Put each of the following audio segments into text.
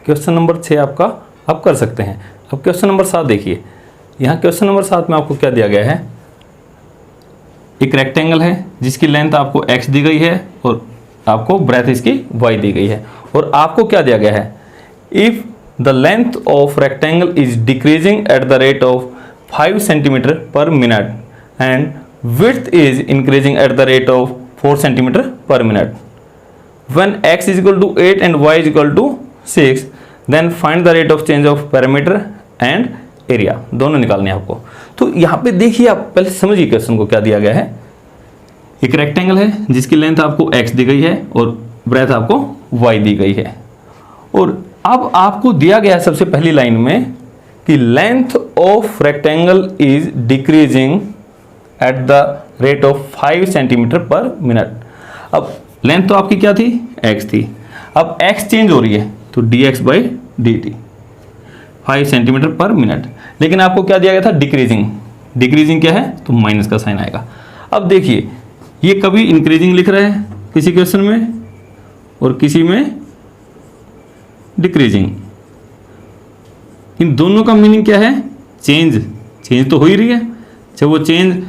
Question number 6 आपका आप कर सकते हैं। अब क्वेश्चन नंबर 7 देखिए, यहाँ क्वेश्चन नंबर 7 में आपको क्या दिया गया है, एक रेक्टेंगल है जिसकी लेंथ आपको x दी गई है और आपको ब्रेथ इसकी y दी गई है, और आपको क्या दिया गया है, if the length of rectangle is decreasing at the rate of 5 centimetre पर minute and width is increasing at the rate of 4 centimeter per minute. When x is equal to 8 and y is equal to 6, then find the rate of change of perimeter and area. दोनों निकालने हैं आपको। तो यहाँ पे देखिए, आप पहले समझिए क्वेश्चन को क्या दिया गया है। एक रेक्टेंगल है जिसकी लेंथ आपको x दी गई है और ब्रेथ आपको y दी गई है, और अब आपको दिया गया है सबसे पहली लाइन में कि length of rectangle is decreasing at the rate of 5 centimetre पर मिनट। अब लेंथ तो आपकी क्या थी, x थी, अब x चेंज हो रही है तो dx by D T 5 centimetre पर मिनट, लेकिन आपको क्या दिया गया था, डिक्रीजिंग। डिक्रीजिंग क्या है, तो माइनस का साइन आएगा। अब देखिए, ये कभी इंक्रीजिंग लिख रहे हैं किसी क्वेश्चन में और किसी में डिक्रीजिंग। इन दोनों का मीनिंग क्या है, चेंज। चेंज तो हो ही रही है, चाहे वो चेंज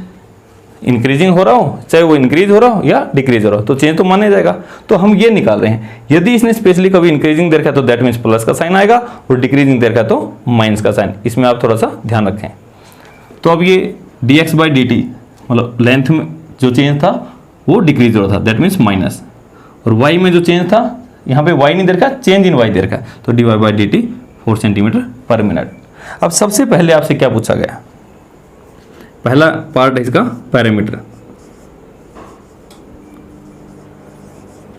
इंक्रीजिंग हो रहा हो, चाहे वो इंक्रीज हो रहा हो या डिक्रीज हो रहा हो, तो चेंज तो माना जाएगा। तो हम ये निकाल रहे हैं, यदि इसने स्पेशली कभी इंक्रीजिंग दे रखा है तो दैट मीन्स प्लस का साइन आएगा, और डिक्रीजिंग दे रखा है तो माइनस का साइन। इसमें आप थोड़ा सा ध्यान रखें। तो अब ये dx बाई डी टी, मतलब लेंथ में जो चेंज था वो डिक्रीज हो रहा था, दैट मीन्स माइनस, और y में जो चेंज था, यहाँ पे y नहीं दे रखा, चेंज इन y दे रखा, तो dy by D T 4 centimetre पर मिनट। अब सबसे पहले आपसे क्या पूछा गया, पहला पार्ट है इसका parameter.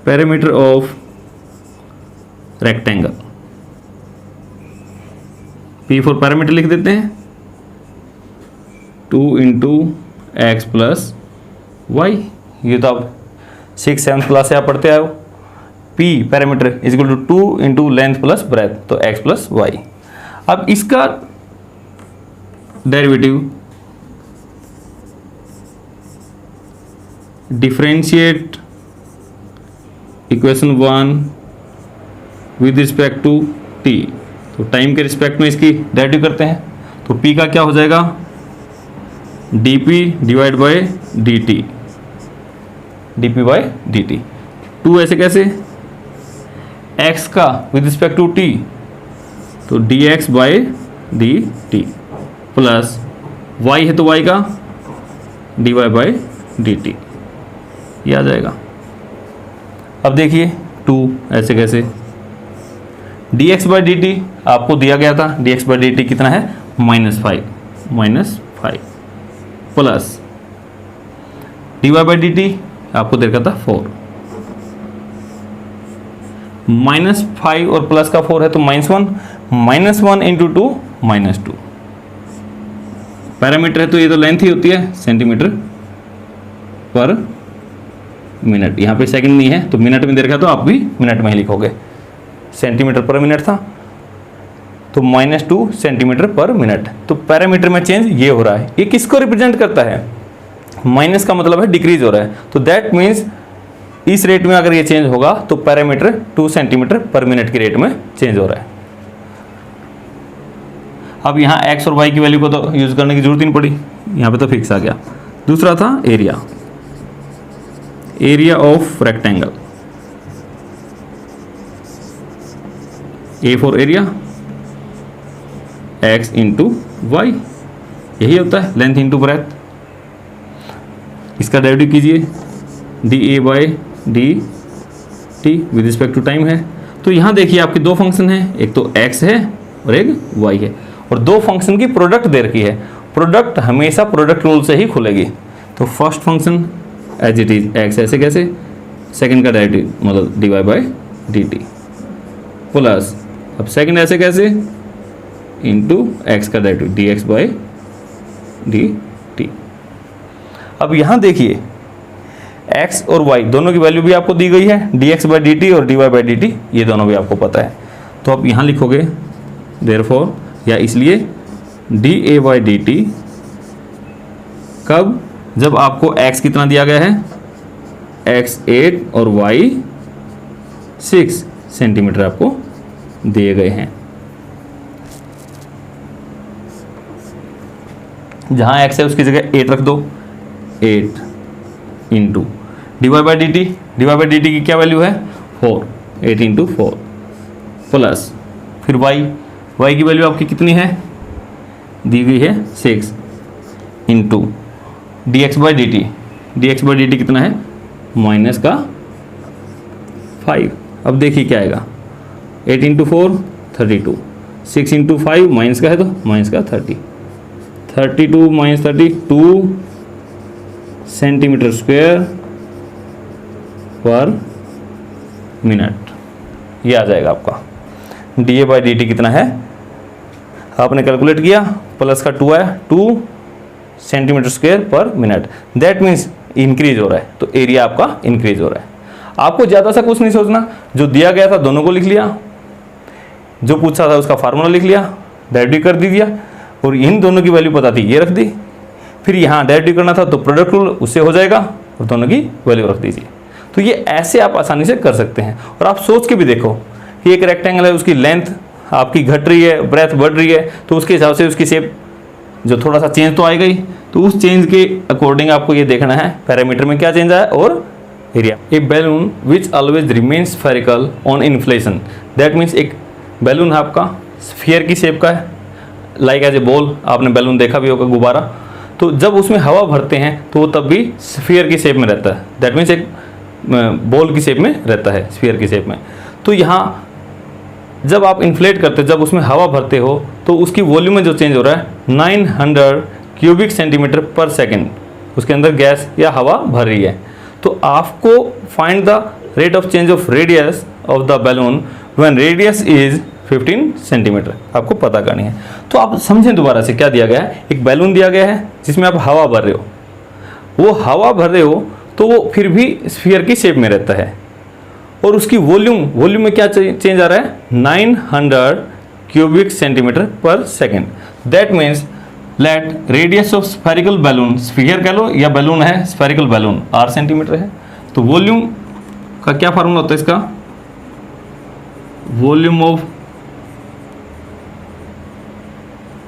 Parameter of rectangle, P for parameter लिख देते हैं, 2 इंटू एक्स प्लस वाई। ये तो आप 6, 7 क्लास से आप पढ़ते आए हो। P perimeter is equal to 2 into length plus breadth, तो x प्लस वाई। अब इसका derivative, differentiate equation 1 with respect to t, तो टाइम के रिस्पेक्ट में इसकी डेरिवेटिव करते हैं, तो p का क्या हो जाएगा, dp divide by dt, dp by dt। 2 ऐसे कैसे, x का विद रिस्पेक्ट टू t, तो dx by dt plus y है तो y का dy बाय dt, ये आ जाएगा। अब देखिए 2 ऐसे कैसे, dx बाई डी टी आपको दिया गया था, dx बाई डी टी कितना है, -5 plus dy by D T आपको दे रखा था 4, -5 और प्लस का 4 है तो -1 इंटू 2 -2। पैरामीटर है तो ये तो लेंथ ही होती है, सेंटीमीटर पर मिनट। यहाँ पे सेकंड नहीं है तो मिनट में दे रखा, तो आप भी मिनट में ही लिखोगे। सेंटीमीटर पर मिनट था तो -2 सेंटीमीटर पर मिनट। तो पैरामीटर में चेंज ये हो रहा है। ये किसको रिप्रेजेंट करता है, माइनस का मतलब है डिक्रीज हो रहा है, तो दैट मीन्स इस रेट में अगर ये चेंज होगा तो पैरामीटर 2 सेंटीमीटर पर मिनट की रेट में चेंज हो रहा है। अब यहाँ x और y की वैल्यू को तो यूज करने की जरूरत ही नहीं पड़ी, यहाँ पे तो फिक्स आ गया। दूसरा था area, area of rectangle, A for area, x into y, यही होता है लेंथ इंटू ब्रेथ। इसका डेरिवेटिव कीजिए, D A by D T with respect to time है। तो यहाँ देखिए आपके दो फंक्शन हैं, एक तो x है और एक y है, और दो फंक्शन की प्रोडक्ट दे रखी है। प्रोडक्ट हमेशा प्रोडक्ट रूल से ही खुलेगी। तो first function as it is x ऐसे कैसे, सेकंड का डेरिवेटिव मतलब D Y by D T plus, अब सेकंड ऐसे कैसे, इंटू एक्स का derivative D X by D T. अब यहाँ देखिए x और y दोनों की वैल्यू भी आपको दी गई है, D X by D T और D Y by D T, ये दोनों भी आपको पता है। तो आप यहाँ लिखोगे देयरफॉर, या इसलिए D A by D T कब, जब आपको x कितना दिया गया है, x 8 और y 6 सेंटीमीटर आपको दिए गए हैं। जहाँ x है उसकी जगह 8 रख दो, 8 इंटू dy/dt की क्या वैल्यू है 4, 8 इंटू 4 प्लस फिर y की वैल्यू आपकी कितनी है दी गई है 6 इंटू dx/dt कितना है माइनस का 5। अब देखिए क्या आएगा 8 इंटू 4 32, 6 इंटू 5 माइनस का है तो माइनस का 30, 32 माइनस 32 सेंटीमीटर स्क्वायर पर मिनट। ये आ जाएगा आपका dA/dt कितना है आपने कैलकुलेट किया, प्लस का 2 है 2 सेंटीमीटर स्क्वायर पर मिनट। दैट मीन्स इंक्रीज हो रहा है, तो एरिया आपका इंक्रीज हो रहा है। आपको ज़्यादा सा कुछ नहीं सोचना, जो दिया गया था दोनों को लिख लिया, जो पूछा था उसका फार्मूला लिख लिया, डायरेक्ट कर दी दिया, और इन दोनों की वैल्यू पता थी ये रख दी। फिर यहाँ डायरेक्ट करना था तो प्रोडक्ट रूल उससे हो जाएगा और दोनों की वैल्यू रख दीजिए। तो ये ऐसे आप आसानी से कर सकते हैं। और आप सोच के भी देखो कि एक रेक्टेंगल है, उसकी लेंथ आपकी घट रही है, ब्रेथ बढ़ रही है, तो उसके हिसाब से उसकी शेप जो थोड़ा सा चेंज तो आएगा ही। तो उस चेंज के अकॉर्डिंग आपको ये देखना है पैरामीटर में क्या चेंज आया और area. A balloon which always remains spherical on inflation, that means एक बैलून आपका स्फीयर की शेप का है, लाइक एज ए बॉल। आपने बैलून देखा भी होगा, गुब्बारा। तो जब उसमें हवा भरते हैं तो वो तब भी स्फीयर की शेप में रहता है, दैट मीन्स एक बॉल की शेप में रहता है, स्फीयर की शेप में। तो यहाँ जब आप इन्फ्लेट करते हो, जब उसमें हवा भरते हो, तो उसकी वॉल्यूम में जो चेंज हो रहा है 900 क्यूबिक सेंटीमीटर पर सेकेंड, उसके अंदर गैस या हवा भर रही है। तो आपको find the rate of change of radius of the balloon when radius is 15 centimetre, आपको पता करनी है। तो आप समझें दोबारा से क्या दिया गया है। एक बैलून दिया गया है जिसमें आप हवा भर रहे हो, वो हवा भर रहे हो तो वो फिर भी स्फीयर की शेप में रहता है, और उसकी वॉल्यूम में क्या चेंज आ रहा है 900 क्यूबिक सेंटीमीटर पर second. That means late radius of spherical balloon, sphere कह लो या बैलून है स्फेरिकल बैलून, 8 सेंटीमीटर है। तो वॉल्यूम का क्या फार्मूला होता है इसका, वॉल्यूम ऑफ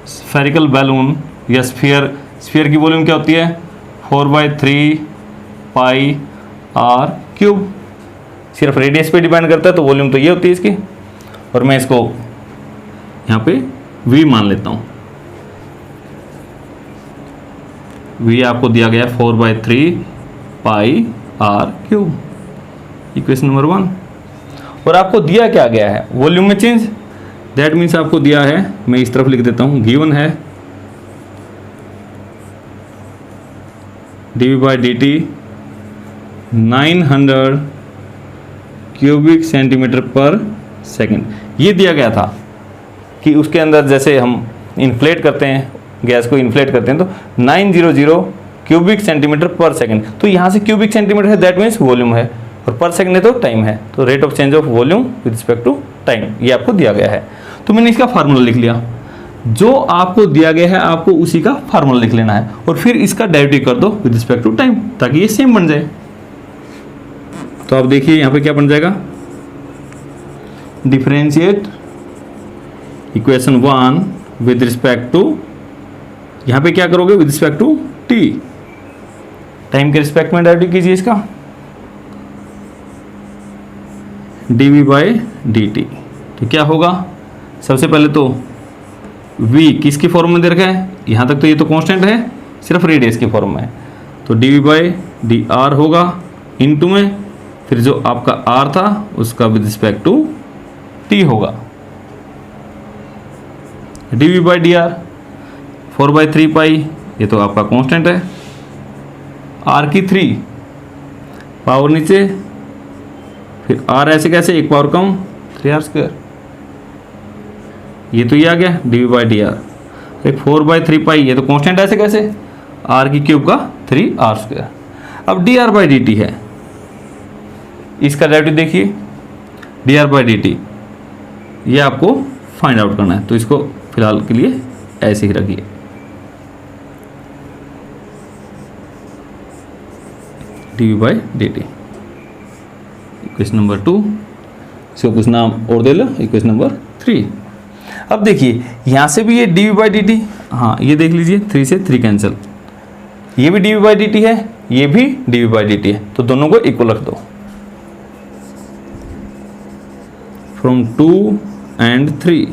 स्फेरिकल बैलून या स्फीयर की वॉल्यूम क्या होती है 4/3 पाई r क्यूब। सिर्फ रेडियस पे डिपेंड करता है, तो वॉल्यूम तो ये होती है इसकी। और मैं इसको यहाँ पे v मान लेता हूँ। v आपको दिया गया 4/3 पाई r क्यूब, इक्वेशन नंबर 1। और आपको दिया क्या गया है वॉल्यूम में चेंज, दैट मीन्स आपको दिया है, मैं इस तरफ लिख देता हूँ, गिवन है dV/dt 900 क्यूबिक सेंटीमीटर पर सेकेंड। ये दिया गया था कि उसके अंदर जैसे हम इन्फ्लेट करते हैं, गैस को इन्फ्लेट करते हैं, तो 900 क्यूबिक सेंटीमीटर पर सेकेंड। तो यहाँ से क्यूबिक सेंटीमीटर है, दैट मीन्स वॉल्यूम है, और पर सेकेंड है तो टाइम है। तो rate of change of volume with respect to time, ये आपको दिया गया है। तो मैंने इसका फार्मूला लिख लिया, जो आपको दिया गया है आपको उसी का फार्मूला लिख लेना है, और फिर इसका डेरिवेटिव कर दो विद रिस्पेक्ट टू टाइम, ताकि ये सेम बन जाए। तो आप देखिए यहाँ पे क्या बन जाएगा, differentiate equation 1 with respect to, यहाँ पे क्या करोगे with respect to t, time के रिस्पेक्ट में डेरिवेटिव कीजिए इसका, dV/dt। तो क्या होगा, सबसे पहले तो v किसकी फॉर्म में दे रखा है, यहाँ तक तो ये तो कांस्टेंट है, सिर्फ रेडियस की फॉर्म में है, तो dV/dr होगा, इनटू में फिर जो आपका r था उसका विद रिस्पेक्ट टू t होगा, dV/dr 4/3 पाई, ये तो आपका कांस्टेंट है, r की 3 पावर नीचे, फिर r ऐसे कैसे, एक पावर कम 3r², ये तो ये आ गया dV/dr, एक 4/3 पाई, ये तो कांस्टेंट ऐसे कैसे, r की क्यूब का 3r²। अब dr/dt है, इसका डेरिवेटिव देखिए, dr/dt ये आपको फाइंड आउट करना है, तो इसको फिलहाल के लिए ऐसे ही रखिए। dV/dt इक्वेशन नंबर 2, इसको कुछ नाम और दे लो, इक्वेशन नंबर 3। अब देखिए यहाँ से भी ये D V by D T, हाँ ये देख लीजिए 3 से 3 कैंसिल, ये भी D V by D T है, ये भी D V by D T है, तो दोनों को इक्वल रख दो। फ्रॉम 2 and 3,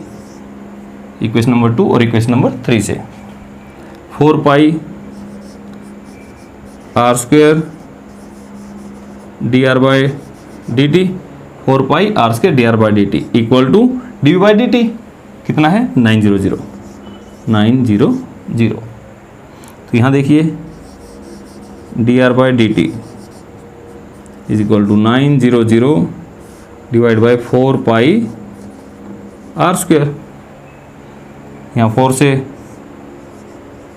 इक्वेशन नंबर 2 और इक्वेशन नंबर 3 से 4 pi are square D R by D T, 4 pi are square D R by D T equal to D V by D T कितना है 900, 900। तो यहाँ देखिए D R by D T is equal to 900 divide by 4 pi are square, यहाँ 4 से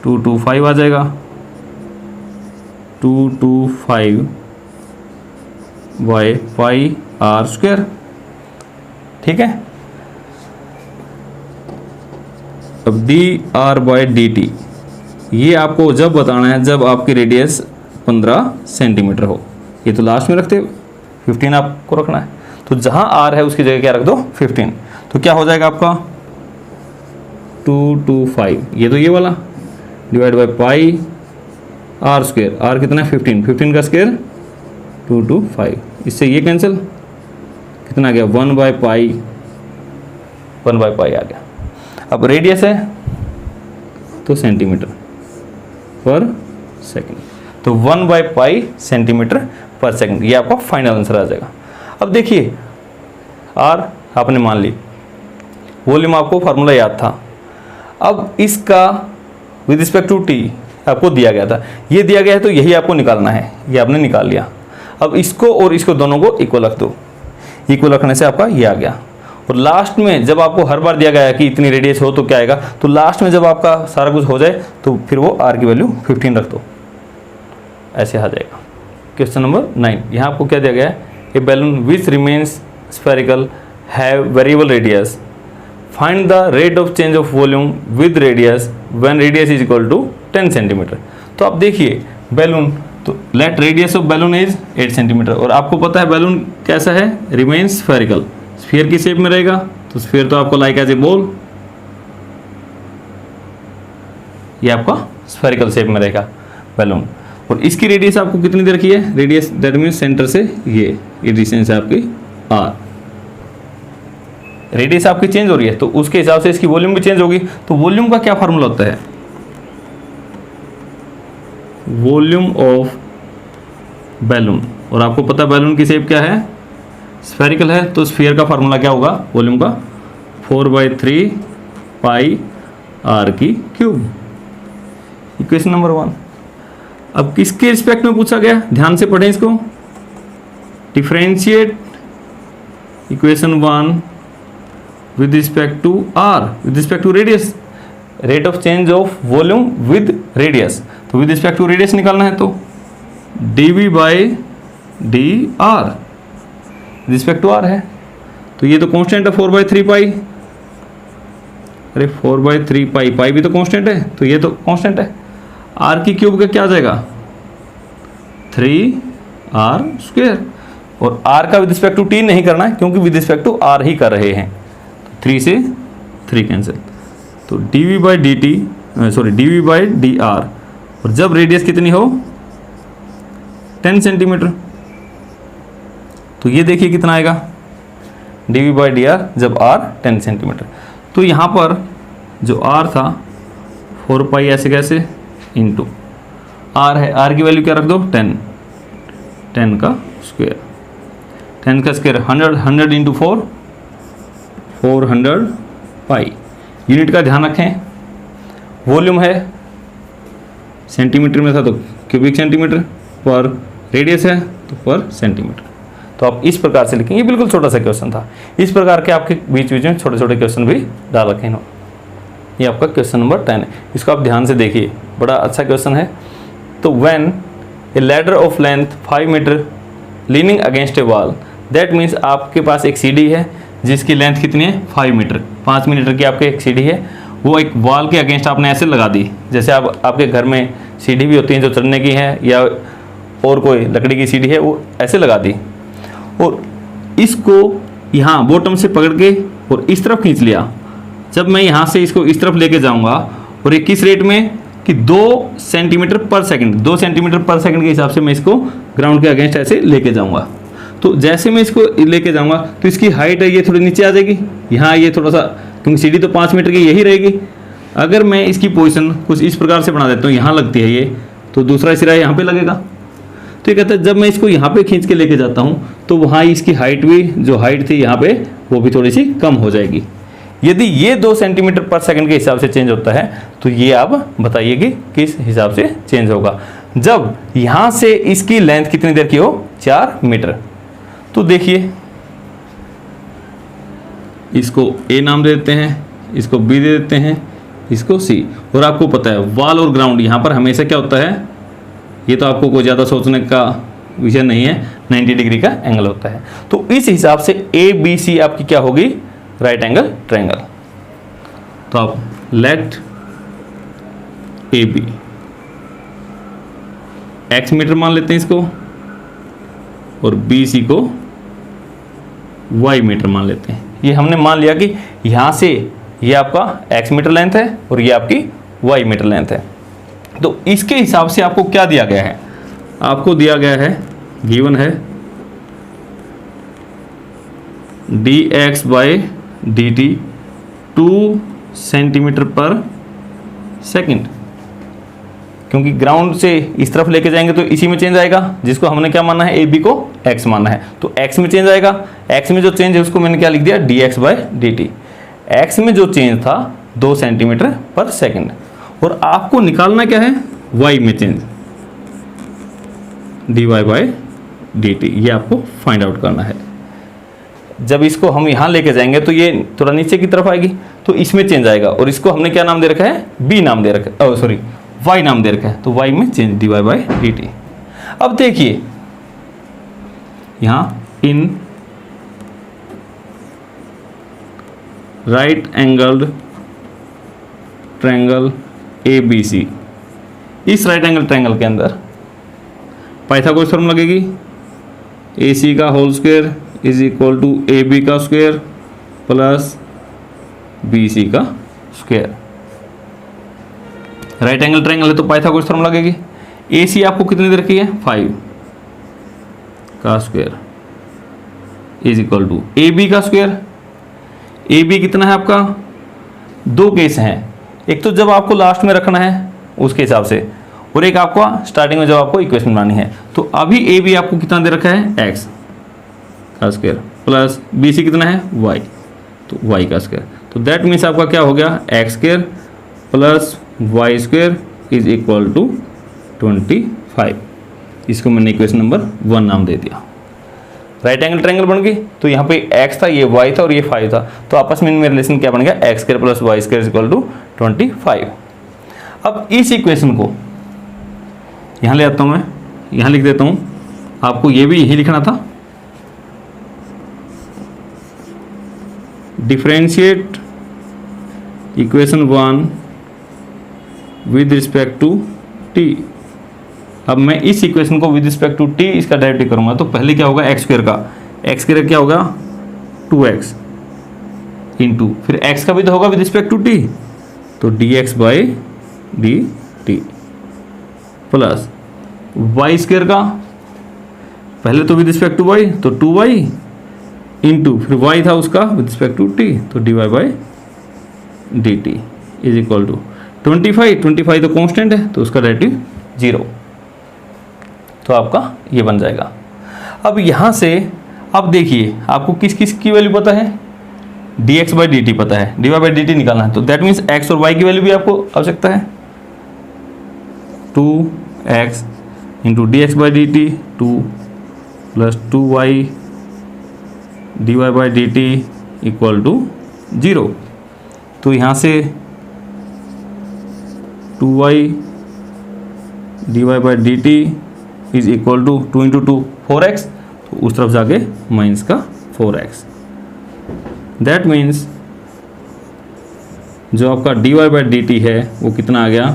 225 आ जाएगा, 225 by pi are square. ठीक है, अब D R by D T ये आपको जब बताना है जब आपकी रेडियस 15 सेंटीमीटर हो, ये तो लास्ट में रखते 15 आपको रखना है, तो जहां आर है उसकी जगह क्या रख दो 15, तो क्या हो जाएगा आपका 225, ये तो ये वाला divide by pi are square, r कितना है 15, 15 का स्क्वेयर 225, इससे ये कैंसिल, कितना आ गया 1 बाई पाई आ गया। अब रेडियस है तो सेंटीमीटर पर सेकंड, तो 1 बाई पाई सेंटीमीटर पर सेकंड, ये आपका फाइनल आंसर आ जाएगा। अब देखिए आर आपने मान ली, वॉल्यूम आपको फार्मूला याद था, अब इसका विद रिस्पेक्ट टू टी आपको दिया गया था, ये दिया गया है तो यही आपको निकालना है, ये आपने निकाल लिया। अब इसको और इसको दोनों को इक्वल रख दो, इक्वल रखने से आपका ये आ गया, और लास्ट में जब आपको हर बार दिया गया है कि इतनी रेडियस हो तो क्या आएगा, तो लास्ट में जब आपका सारा कुछ हो जाए तो फिर वो आर की वैल्यू 15 रख दो, ऐसे आ जाएगा। क्वेश्चन नंबर 9, यहाँ आपको क्या दिया गया है, a balloon which remains spherical have variable radius, find the rate of change of volume with radius when radius is equal to 10 centimetre. तो आप देखिए बैलून, तो let radius of balloon is 8 centimetre, और आपको पता है बैलून कैसा है, रिमेन्स स्फेरिकल, स्फीयर की शेप में रहेगा, तो स्फीयर तो आपको लाइक एज ए बॉल, ये आपका स्फेरिकल शेप में रहेगा बैलून, और इसकी रेडियस आपको कितनी दे रखी है, रेडियस दैट मीन्स सेंटर से ये डिस्टेंस है आपकी आर, रेडियस आपकी चेंज हो रही है तो उसके हिसाब से इसकी वॉल्यूम भी चेंज होगी। तो वॉल्यूम का क्या फार्मूला होता है, वॉल्यूम ऑफ बैलून, और आपको पता है बैलून की शेप क्या है, स्फेरिकल है, तो स्फीयर का फार्मूला क्या होगा वॉल्यूम का, 4/3 पाई आर की क्यूब। Equation number 1। अब किसके रिस्पेक्ट में पूछा गया, ध्यान से पढ़ें इसको, differentiate equation 1 with respect to r, with respect to radius, rate of change of volume with radius, तो विद रिस्पेक्ट टू रेडियस निकालना है तो dv by D R, respect to R है, तो ये तो कांस्टेंट है 4/3 पाई, अरे 4/3 पाई, पाई भी तो कांस्टेंट है, तो ये तो कांस्टेंट है, आर की क्यूब का क्या आ जाएगा 3r स्क्वेयर, और आर का विद रिस्पेक्ट टू टी नहीं करना है क्योंकि विद रिस्पेक्ट टू आर ही कर रहे हैं, 3 से 3 कैंसिल, तो dv by D T, sorry dv by D are, और जब रेडियस कितनी हो 10 सेंटीमीटर, तो ये देखिए कितना आएगा dv बाई डी आर जब r 10 सेंटीमीटर, तो यहाँ पर जो r था 4 पाई ऐसे कैसे इंटू r है, r की वैल्यू क्या रख दो 10, 10 का स्क्वायर, 10 का स्क्वायर 100, 100 इंटू 4, 400 पाई। यूनिट का ध्यान रखें, वॉल्यूम है सेंटीमीटर में था तो क्यूबिक सेंटीमीटर, पर रेडियस है तो पर सेंटीमीटर, तो आप इस प्रकार से लिखेंगे। ये बिल्कुल छोटा सा क्वेश्चन था, इस प्रकार के आपके बीच बीच में छोटे छोटे क्वेश्चन भी डाल रखे हैं। ये आपका क्वेश्चन नंबर 10 है, इसको आप ध्यान से देखिए, बड़ा अच्छा क्वेश्चन है। तो when a ladder of length 5 metre leaning against a wall, that means आपके पास एक सीढ़ी है जिसकी लेंथ कितनी है 5 मीटर, 5 मीटर की आपके एक सीढ़ी है, वो एक वॉल के अगेंस्ट आपने ऐसे लगा दी, जैसे आप आपके घर में सीढ़ी भी होती है जो चढ़ने की है या और कोई लकड़ी की सीढ़ी है वो ऐसे लगा दी, और इसको यहाँ बॉटम से पकड़ के और इस तरफ खींच लिया, जब मैं यहाँ से इसको इस तरफ लेके जाऊँगा और ये किस रेट में कि 2 सेंटीमीटर पर सेकंड, 2 सेंटीमीटर पर सेकंड के हिसाब से मैं इसको ग्राउंड के अगेंस्ट ऐसे लेके जाऊँगा। तो जैसे मैं इसको लेके जाऊँगा तो इसकी हाइट है ये थोड़ी नीचे आ जाएगी, यहाँ ये थोड़ा सा, क्योंकि सीढ़ी तो 5 मीटर की यही रहेगी। अगर मैं इसकी पोजीशन कुछ इस प्रकार से बना देता हूँ, यहाँ लगती है ये, तो दूसरा सिरा यहाँ पे लगेगा। तो ये कहता है जब मैं इसको यहाँ पे खींच के लेके जाता हूँ तो वहाँ इसकी हाइट भी, जो हाइट थी यहाँ पे, वो भी थोड़ी सी कम हो जाएगी। यदि ये 2 सेंटीमीटर पर सेकंड के हिसाब से चेंज होता है तो ये आप बताइए कि किस हिसाब से चेंज होगा। जब यहाँ से इसकी लेंथ कितनी देर की हो, 4 मीटर। तो देखिए इसको A नाम दे देते हैं, इसको B दे देते हैं, इसको C। और आपको पता है वॉल और ग्राउंड यहाँ पर हमेशा क्या होता है, ये तो आपको कोई ज़्यादा सोचने का विषय नहीं है, 90 डिग्री का एंगल होता है। तो इस हिसाब से ABC आपकी क्या होगी, राइट एंगल ट्रायंगल। तो आप लेट AB x मीटर मान लेते हैं इसको, और BC को y मीटर मान लेते हैं। ये हमने मान लिया कि यहाँ से ये आपका x मीटर लेंथ है और ये आपकी y मीटर लेंथ है। तो इसके हिसाब से आपको क्या दिया गया है, आपको दिया गया है, गिवन है dx बाई dt 2 सेंटीमीटर पर सेकंड। क्योंकि ग्राउंड से इस तरफ लेके जाएंगे तो इसी में चेंज आएगा, जिसको हमने क्या माना है, AB को x माना है, तो x में चेंज आएगा। x में जो चेंज है उसको मैंने क्या लिख दिया, dx बाई dt। x में जो चेंज था 2 सेंटीमीटर पर सेकंड, और आपको निकालना क्या है, y में चेंज, dy बाई dt, ये आपको फाइंड आउट करना है। जब इसको हम यहाँ लेके जाएंगे तो ये थोड़ा नीचे की तरफ आएगी, तो इसमें चेंज आएगा, और इसको हमने क्या नाम दे रखा है, b नाम दे रखा है, सॉरी y नाम दे रखा है, तो y में चेंज dy बाई dt। अब देखिए यहाँ in right angled triangle ABC, इस राइट एंगल ट्रायंगल के अंदर पाइथागोरस थ्योरम लगेगी, AC का whole square is equal to AB का स्क्वायर प्लस BC का स्क्वायर। राइट एंगल ट्रायंगल है तो पाइथागोरस थ्योरम लगेगी। AC आपको कितनी दे रखी है, 5 का square is equal to AB का स्क्वायर। AB कितना है आपका, 2 केस हैं, एक तो जब आपको लास्ट में रखना है उसके हिसाब से, और एक आपको स्टार्टिंग में जब आपको इक्वेशन बनानी है। तो अभी AB आपको कितना दे रखा है, x का स्क्वायर प्लस BC कितना है, y, तो y का स्क्वायर। तो दैट मीन्स आपका क्या हो गया, x square plus y square is equal to 25। इसको मैंने इक्वेशन नंबर 1 नाम दे दिया। राइट एंगल ट्रायंगल बन गई, तो यहाँ पे x था, ये y था और ये 5 था, तो आपस में इनमें रिलेशन क्या बन गया, x square plus y square is equal to 25। अब इस इक्वेशन को यहाँ ले आता हूँ मैं, यहाँ लिख देता हूँ, आपको ये भी यही लिखना था, differentiate equation 1 with respect to t। अब मैं इस इक्वेशन को विद रिस्पेक्ट टू t इसका डेरिवेटिव करूंगा, तो पहले क्या होगा, x स्क्वायर का, x स्क्वायर क्या होगा 2x इंटू फिर x का भी तो होगा विद रिस्पेक्ट टू t, तो dx by dt plus y square का, पहले तो विद रिस्पेक्ट टू y तो 2y इंटू फिर y था उसका विद रिस्पेक्ट टू t, तो dy by dt is equal to 25 तो कांस्टेंट है तो उसका डेरिवेटिव 0, तो आपका ये बन जाएगा। अब यहाँ से अब देखिए आपको किस किस की वैल्यू पता है, dx बाई dt पता है, dy बाई dt निकालना है, तो दैट मीन्स x और y की वैल्यू भी आपको आवश्यकता है, 2x into dx by dt 2 plus 2y dy by dt equal to 0। तो यहाँ से 2y dy by dt is equal to 2 into 2 4x, तो उस तरफ जाके माइनस का 4x। दैट मीन्स जो आपका dy बाई dt है वो कितना आ गया,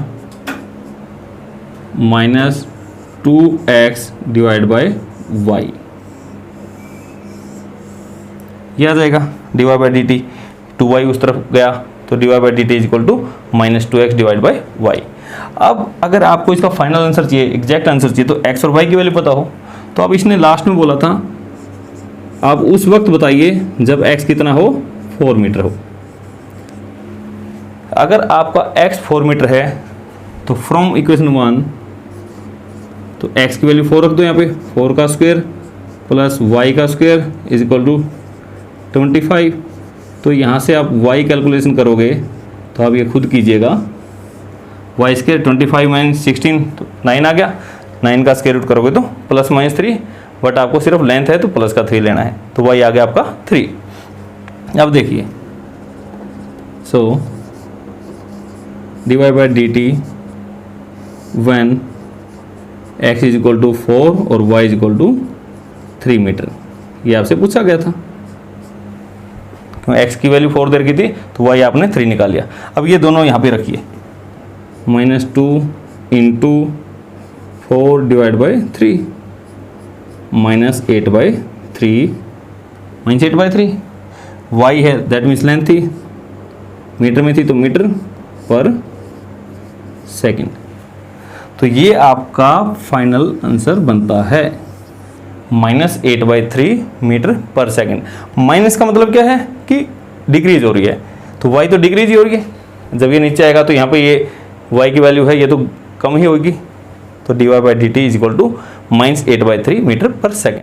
minus 2x divide by y। ये आ जाएगा dy by D T, 2y उस तरफ गया तो dy by D T is equal to -2x divide by y। अब अगर आपको इसका फाइनल आंसर चाहिए, एग्जैक्ट आंसर चाहिए, तो x और y की वैल्यू पता हो, तो अब इसने लास्ट में बोला था आप उस वक्त बताइए जब x कितना हो, 4 मीटर हो। अगर आपका x 4 मीटर है तो फ्रॉम इक्वेशन 1 तो x की वैल्यू 4 रख दो यहाँ पे, 4 का स्क्वायर प्लस y का स्क्वायर इज इक्वल टू 25। तो यहाँ से आप y कैलकुलेशन करोगे तो आप ये खुद कीजिएगा, y स्क्वायर 25 माइनस 16 तो 9 आ गया, 9 का स्क्वायर रूट करोगे तो +-3, बट आपको सिर्फ लेंथ है तो प्लस का 3 लेना है, तो y आ गया आपका 3। अब देखिए, so dy by D T when x is equal to 4 और y is equal to 3 metre, ये आपसे पूछा गया था। x की वैल्यू 4 दे रखी थी तो y आपने 3 निकाल लिया। अब ये दोनों यहाँ पे रखिए, -2 इंटू 4 डिवाइड बाई 3 -8/3 -8/3, y है दैट मीन्स लेंथ थी, मीटर में थी तो मीटर पर सेकेंड। तो ये आपका फाइनल आंसर बनता है -8/3 मीटर पर सेकेंड। माइनस का मतलब क्या है कि डिक्रीज हो रही है, तो y तो डिक्रीज ही हो रही है। जब ये नीचे आएगा तो यहाँ पे ये y की वैल्यू है, ये तो कम ही होगी, तो dy by D T is equal to -8/3 metre per second.